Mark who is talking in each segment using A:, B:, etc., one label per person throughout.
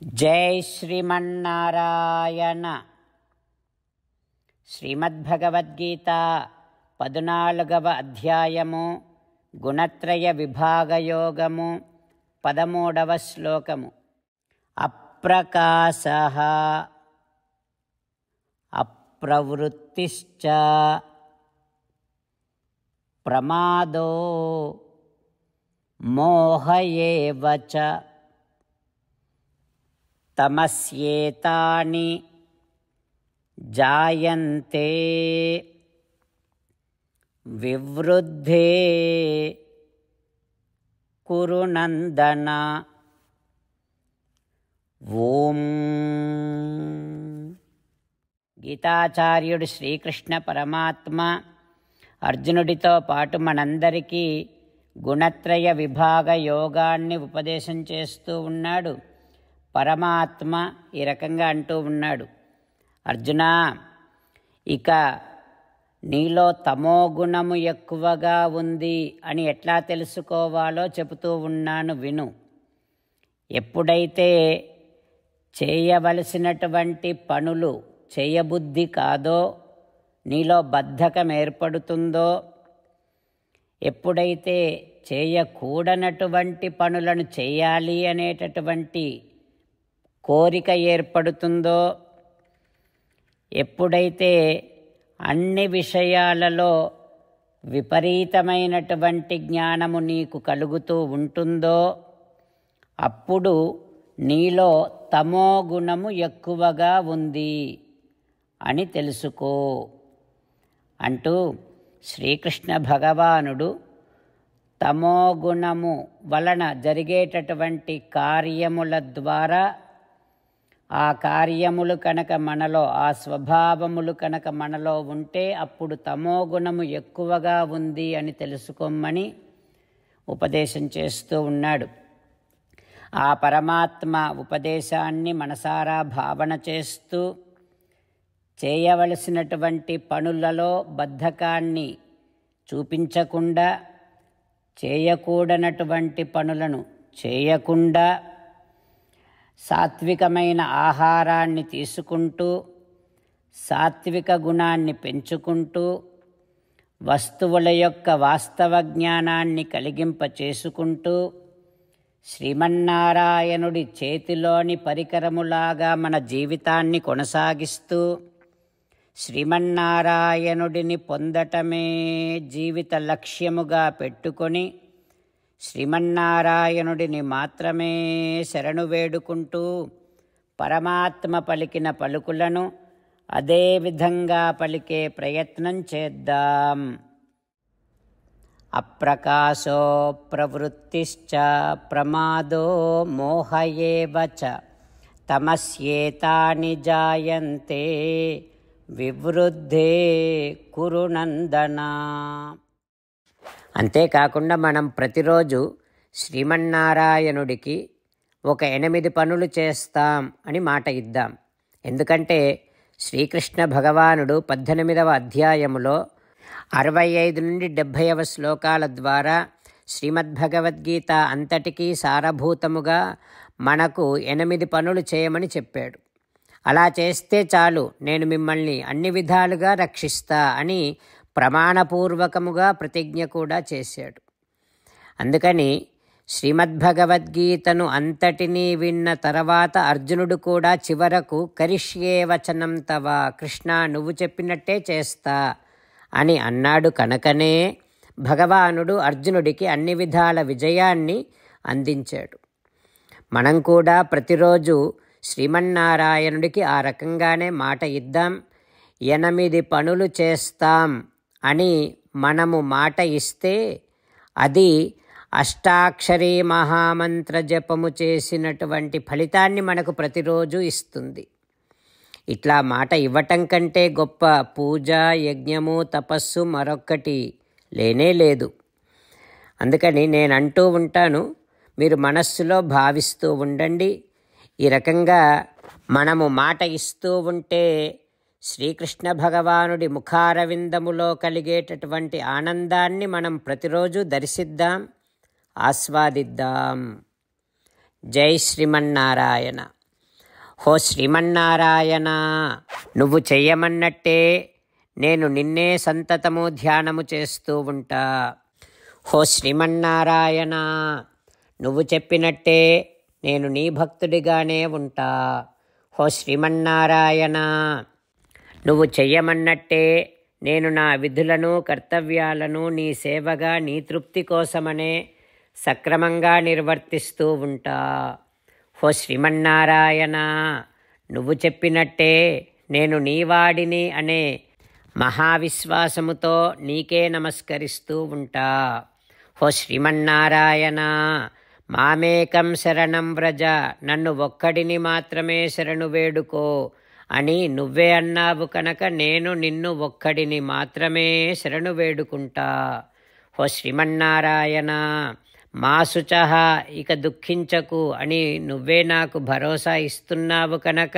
A: జై శ్రీమన్నారాయణ. శ్రీమద్భగవద్గీత 14వ అధ్యాయము గుణత్రయ విభాగయోగము 13వ శ్లోకము. అప్రకాశః అప్రవృత్తిశ్చ ప్రమాదో మోహ ఏవ చ తమస్యేతాని జాయంతే వివృద్ధే కురు నందన. ఓం. గీతాచార్యుడు శ్రీకృష్ణ పరమాత్మ అర్జునుడితో పాటు మనందరికీ గుణత్రయ విభాగ యోగాన్ని ఉపదేశం చేస్తూ ఉన్నాడు. పరమాత్మ ఈ రకంగా అంటూ ఉన్నాడు, అర్జునా, ఇక నీలో తమో గుణము ఎక్కువగా ఉంది అని ఎట్లా తెలుసుకోవాలో చెబుతూ ఉన్నాను, విను. ఎప్పుడైతే చేయవలసినటువంటి పనులు చేయబుద్ధి కాదో, నీలో బద్ధకం ఏర్పడుతుందో, ఎప్పుడైతే చేయకూడనటువంటి పనులను చేయాలి అనేటటువంటి కోరిక ఏర్పడుతుందో, ఎప్పుడైతే అన్ని విషయాలలో విపరీతమైనటువంటి జ్ఞానము నీకు కలుగుతూ ఉంటుందో, అప్పుడు నీలో తమో గుణము ఎక్కువగా ఉంది అని తెలుసుకో అంటూ శ్రీకృష్ణ భగవానుడు తమోగుణము వలన జరిగేటటువంటి కార్యముల ద్వారా, ఆ కార్యములు కనుక మనలో, ఆ స్వభావములు కనుక మనలో ఉంటే అప్పుడు తమోగుణము ఎక్కువగా ఉంది అని తెలుసుకోమని ఉపదేశం చేస్తూ ఉన్నాడు. ఆ పరమాత్మ ఉపదేశాన్ని మనసారా భావన చేస్తూ, చేయవలసినటువంటి పనులలో బద్ధకాన్ని చూపించకుండా, చేయకూడనటువంటి పనులను చేయకుండా, సాత్వికమైన ఆహారాన్ని తీసుకుంటూ, సాత్విక గుణాన్ని పెంచుకుంటూ, వస్తువుల యొక్క వాస్తవ జ్ఞానాన్ని కలిగింపచేసుకుంటూ, శ్రీమన్నారాయణుడి చేతిలోని పరికరములాగా మన జీవితాన్ని కొనసాగిస్తూ, శ్రీమన్నారాయణుడిని పొందటమే జీవిత లక్ష్యముగా పెట్టుకొని, శ్రీమన్నారాయణుడిని మాత్రమే శరణు వేడుకుంటూ, పరమాత్మ పలికిన పలుకులను అదే విధంగా పలికే ప్రయత్నం చేద్దాం. అప్రకాశో ప్రవృత్తిశ్చ ప్రమాదో మోహ ఏవ చ తమస్యేతాని జాయంతే వివృద్ధే కురు నందన. అంతేకాకుండా మనం ప్రతిరోజు శ్రీమన్నారాయణుడికి ఒక 8 పనులు చేస్తాం అని మాట ఇద్దాం. ఎందుకంటే శ్రీకృష్ణ భగవానుడు 18వ అధ్యాయములో 65 నుండి 70వ శ్లోకాల ద్వారా శ్రీమద్భగవద్గీత అంతటికీ సారభూతముగా మనకు 8 పనులు చేయమని చెప్పాడు. అలా చేస్తే చాలు, నేను మిమ్మల్ని అన్ని విధాలుగా రక్షిస్తా అని ప్రమాణపూర్వకముగా ప్రతిజ్ఞ కూడా చేశాడు. అందుకని శ్రీమద్భగవద్గీతను అంతటినీ విన్న తర్వాత అర్జునుడు కూడా చివరకు కరిష్యే వచనం తవ, కృష్ణ నువ్వు చెప్పినట్టే చేస్తా అని అన్నాడు. కనుకనే భగవానుడు అర్జునుడికి అన్ని విధాల విజయాన్ని అందించాడు. మనం కూడా ప్రతిరోజు శ్రీమన్నారాయణుడికి ఆ రకంగానే మాట ఇద్దాం. 8 పనులు చేస్తాం అని మనము మాట ఇస్తే అది అష్టాక్షరీ మహామంత్ర జపము చేసినటువంటి ఫలితాన్ని మనకు ప్రతిరోజు ఇస్తుంది. ఇట్లా మాట ఇవ్వటం కంటే గొప్ప పూజ, యజ్ఞము, తపస్సు మరొక్కటి లేనే లేదు. అందుకని నేను అంటూ ఉంటాను, మీరు మనస్సులో భావిస్తూ ఉండండి. ఈ రకంగా మనము మాట ఇస్తూ ఉంటే శ్రీకృష్ణ భగవానుడి ముఖారవిందములో కలిగేటటువంటి ఆనందాన్ని మనం ప్రతిరోజు దర్శిద్దాం, ఆస్వాదిద్దాం. జై శ్రీమన్నారాయణ. హో శ్రీమన్నారాయణ, నువ్వు చెయ్యమన్నట్టే నేను నిన్నే సంతతము ధ్యానము చేస్తూ ఉంటా. హో శ్రీమన్నారాయణ, నువ్వు చెప్పినట్టే నేను నీ భక్తుడిగానే ఉంటా. హో శ్రీమన్నారాయణ, నువ్వు చెయ్యమన్నట్టే నేను నా విధులను కర్తవ్యాలను నీ సేవగా నీ తృప్తి కోసమనే సక్రమంగా నిర్వర్తిస్తూ ఉంటా. హో శ్రీమన్నారాయణ, నువ్వు చెప్పినట్టే నేను నీవాడిని అనే మహావిశ్వాసముతో నీకే నమస్కరిస్తూ ఉంటా. హో శ్రీమన్నారాయణ, మామేకం శరణం వ్రజ, నన్ను ఒక్కడిని మాత్రమే శరణు వేడుకో అని నువ్వే అన్నావు కనుక నేను నిన్ను ఒక్కడిని మాత్రమే శరణు వేడుకుంటా. హో శ్రీమన్నారాయణ, మా శుచః, ఇక దుఃఖించకు అని నువ్వే నాకు భరోసా ఇస్తున్నావు కనుక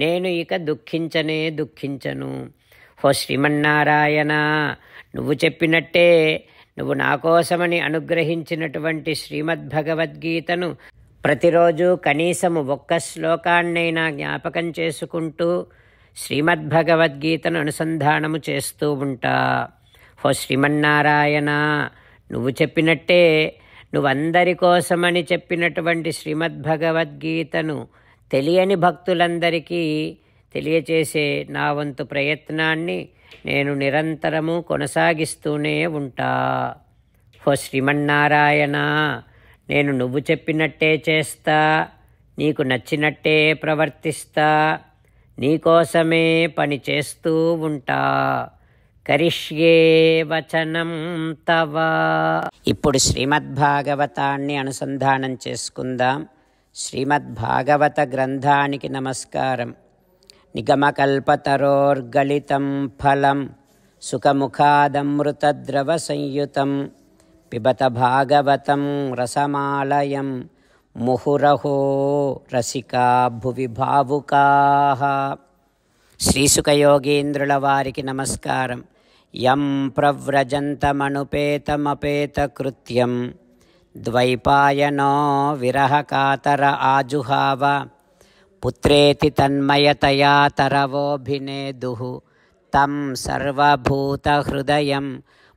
A: నేను ఇక దుఃఖించను. హో శ్రీమన్నారాయణ, నువ్వు చెప్పినట్టే నువ్వు నా కోసమని అనుగ్రహించినటువంటి శ్రీమద్భగవద్గీతను ప్రతిరోజు కనీసము ఒక్క శ్లోకాన్నైనా జ్ఞాపకం చేసుకుంటూ శ్రీమద్భగవద్గీతను అనుసంధానము చేస్తూ ఉంటా. హో శ్రీమన్నారాయణ, నువ్వు చెప్పినట్టే నువ్వందరి కోసమని చెప్పినటువంటి శ్రీమద్భగవద్గీతను తెలియని భక్తులందరికీ తెలియచేసే నా వంతు ప్రయత్నాన్ని నేను నిరంతరము కొనసాగిస్తూనే ఉంటా. హో శ్రీమన్నారాయణ, నేను నువ్వు చెప్పినట్టే చేస్తా, నీకు నచ్చినట్టే ప్రవర్తిస్తా, నీకోసమే పని చేస్తూ ఉంటా. కరిష్యే వచనం తవ. ఇప్పుడు శ్రీమద్భాగవతాన్ని అనుసంధానం చేసుకుందాం. శ్రీమద్భాగవత గ్రంథానికి నమస్కారం. నిగమకల్పతరోర్గళితం ఫలం సుఖముఖాదమృతద్రవ సంయుతం పిబత భాగవతం రసమాలయం ముహురహో రసికా భువి భావుకాః. శ్రీసుఖయోగీంద్రుల వారికి నమస్కారం. యం ప్రవ్రజంతమనుపేతమపేతకృత్యం ద్వైపాయనో విరహకాతర ఆజుహావ పుత్రేతి తన్మయతయా తరవోభినేదుః తం సర్వభూతహృదయం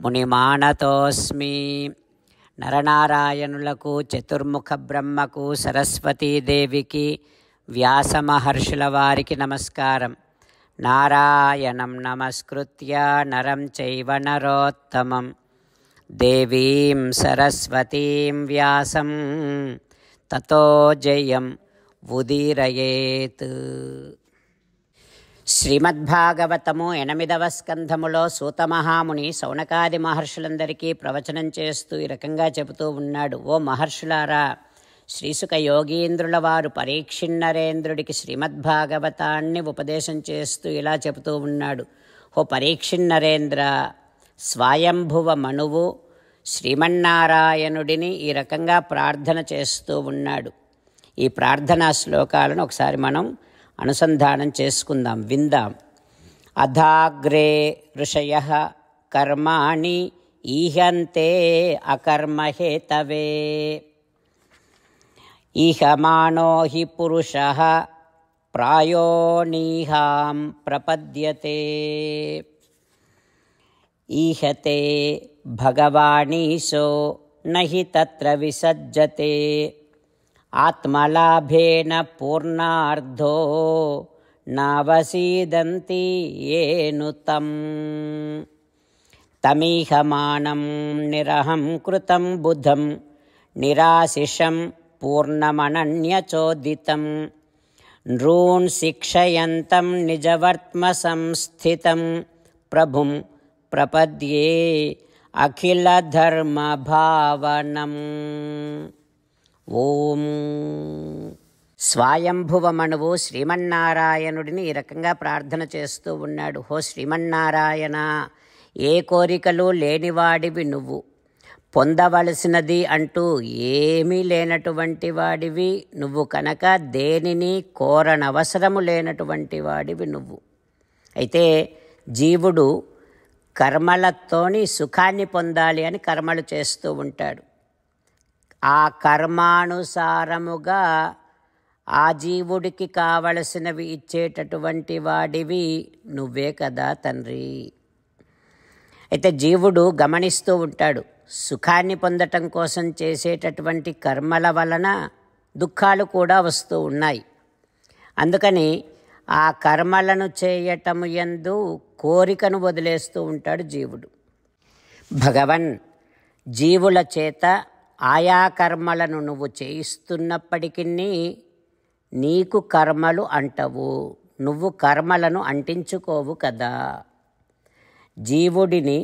A: మునిమానతోస్మి. నరనారాయణులకు, చతుర్ముఖ బ్రహ్మకు, సరస్వతీదేవికి, వ్యాసమహర్షుల వారికి నమస్కారం. నారాయణం నమస్కృత్య నరం చైవ నరోత్తమం దేవీం సరస్వతీం వ్యాసం తతో జయం ఉదీరయేత్. శ్రీమద్భాగవతము 8వ స్కంధములో సూతమహాముని శౌనకాది మహర్షులందరికీ ప్రవచనం చేస్తూ ఈ రకంగా చెబుతూ ఉన్నాడు. ఓ మహర్షులారా, శ్రీసుఖ యోగీంద్రుల వారు పరీక్షిన్నరేంద్రుడికి శ్రీమద్భాగవతాన్ని ఉపదేశం చేస్తూ ఇలా చెబుతూ ఉన్నాడు. ఓ పరీక్షిన్నరేంద్ర, స్వయంభువ మనువు శ్రీమన్నారాయణుడిని ఈ రకంగా ప్రార్థన చేస్తూ ఉన్నాడు. ఈ ప్రార్థనా శ్లోకాలను ఒకసారి మనం అనుసంధానం చేసుకుందాం, విందాం. అథాగ్రే ఋషయః కర్మాణి ఈహంతే అకర్మహేతవే ఈహమానో హి పురుషః ప్రాయోనీహాం ప్రపద్యతే ఈహతే భగవానీశో నహి తత్ర విసజ్జతే ఆత్మలాభేన పూర్ణార్థో నావసీదంతి ఏను తం తమీహమానం నిరహం కృతం బుధం నిరాశిషం పూర్ణమనన్యచోదితం నృన్ శిక్షయంతం నిజవర్త్మ సంస్థితం ప్రభుం ప్రపద్యే అఖిల ధర్మ భావనం. ఓం. స్వయంభువ మనువు శ్రీమన్నారాయణుడిని ఈ రకంగా ప్రార్థన చేస్తూ ఉన్నాడు. హో శ్రీమన్నారాయణ, ఏ కోరికలు లేనివాడివి నువ్వు, పొందవలసినది అంటూ ఏమీ లేనటువంటి వాడివి నువ్వు కనుక దేనిని కోరనవసరము లేనటువంటి వాడివి నువ్వు. అయితే జీవుడు కర్మలతోని సుఖాన్ని పొందాలి అని కర్మలు చేస్తూ ఉంటాడు. ఆ కర్మానుసారముగా ఆ జీవుడికి కావలసినవి ఇచ్చేటటువంటి వాడివి నువ్వే కదా తండ్రి. అయితే జీవుడు గమనిస్తూ ఉంటాడు, సుఖాన్ని పొందటం కోసం చేసేటటువంటి కర్మల వలన దుఃఖాలు కూడా వస్తూ ఉన్నాయి. అందుకని ఆ కర్మలను చేయటము యందు కోరికను వదిలేస్తూ ఉంటాడు జీవుడు. భగవన్ జీవుల చేత ఆయా కర్మలను నువ్వు చేయిస్తున్నప్పటికీ నీకు కర్మలు అంటవు, నువ్వు కర్మలను అంటించుకోవు కదా. జీవుడిని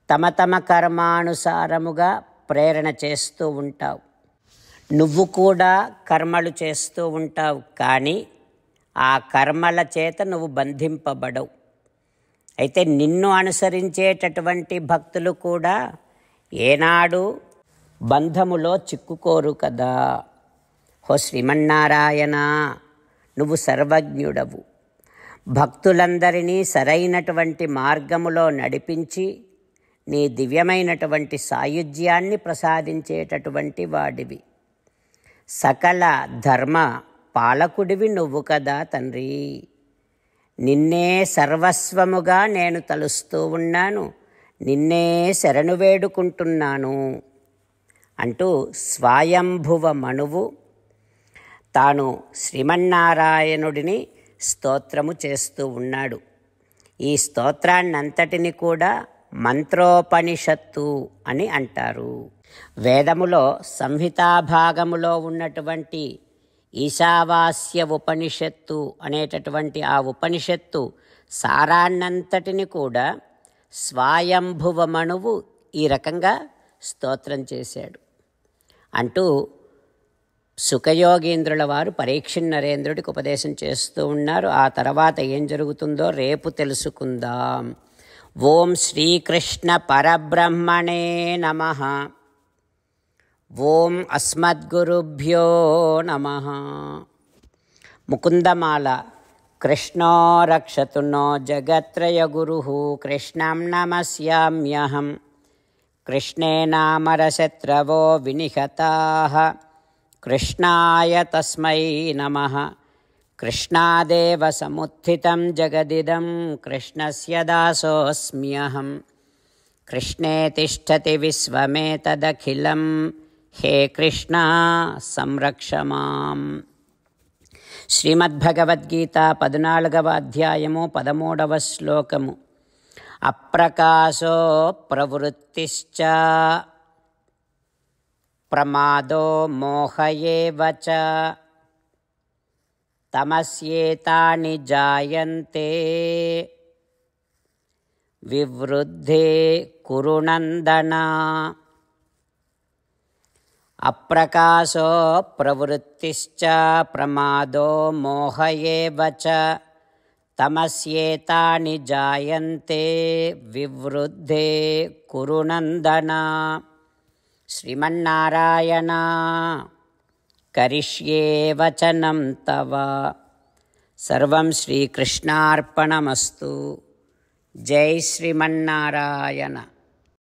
A: తమ తమ కర్మానుసారముగా ప్రేరణ చేస్తూ ఉంటావు. నువ్వు కూడా కర్మలు చేస్తూ ఉంటావు, కానీ ఆ కర్మల చేత నువ్వు బంధింపబడవు. అయితే నిన్ను అనుసరించేటటువంటి భక్తులు కూడా ఏనాడు బంధములో చిక్కుకోరు కదా. హో శ్రీమన్నారాయణ, నువ్వు సర్వజ్ఞుడవు. భక్తులందరినీ సరైనటువంటి మార్గములో నడిపించి నీ దివ్యమైనటువంటి సాయుధ్యాన్ని ప్రసాదించేటటువంటి వాడివి. సకల ధర్మ పాలకుడివి నువ్వు కదా తండ్రి. నిన్నే సర్వస్వముగా నేను తలుస్తూ ఉన్నాను, నిన్నే శరణు వేడుకుంటున్నాను అంటూ స్వయంభువ మనువు తాను శ్రీమన్నారాయణుడిని స్తోత్రము చేస్తూ ఉన్నాడు. ఈ స్తోత్రాన్నంతటిని కూడా మంత్రోపనిషత్తు అని అంటారు. వేదములో సంహితాభాగములో ఉన్నటువంటి ఈశావాస్య ఉపనిషత్తు అనేటటువంటి ఆ ఉపనిషత్తు సారాన్నంతటిని కూడా స్వయంభువ మనువు ఈ రకంగా స్తోత్రం చేశాడు అంటూ సుఖయోగీంద్రుల వారు పరీక్షిన్ నరేంద్రుడికి ఉపదేశం చేస్తూ ఉన్నారు. ఆ తర్వాత ఏం జరుగుతుందో రేపు తెలుసుకుందాం. ఓం శ్రీకృష్ణ పరబ్రహ్మణే నమః. ఓం అస్మద్గురుభ్యో నమః. ముకుందమాల. కృష్ణో రక్షతు నో జగత్రయ గురుః కృష్ణం నమస్యామ్యహం. కృష్ణే నామరశత్రవో వినిహతాః కృష్ణాయ తస్మై నమః. కృష్ణాదేవ సముత్థితం జగదిదం కృష్ణస్య దాసోऽస్మ్యహం. కృష్ణే తిష్టతి విశ్వమేతదఖిలం హే కృష్ణ సంరక్ష మాం. శ్రీమద్భగవద్గీత 14వ అధ్యాయము 13వ శ్లోకము. అప్రకాశో ప్రవృత్తిశ్చ ప్రమాదో మోహ ఏవ చ తమస్యేతాని జాయంతే వివృద్ధే కురు నందన. అప్రకాశో ప్రవృత్తిశ్చ ప్రమాదో మోహ ఏవ చ తమస్యేతాని జాయంతే వివృద్ధే కురు నందన. శ్రీమన్నారాయణ కరిష్యే వచనం తవ. సర్వం శ్రీకృష్ణార్పణమస్తు. జై శ్రీమన్నారాయణ.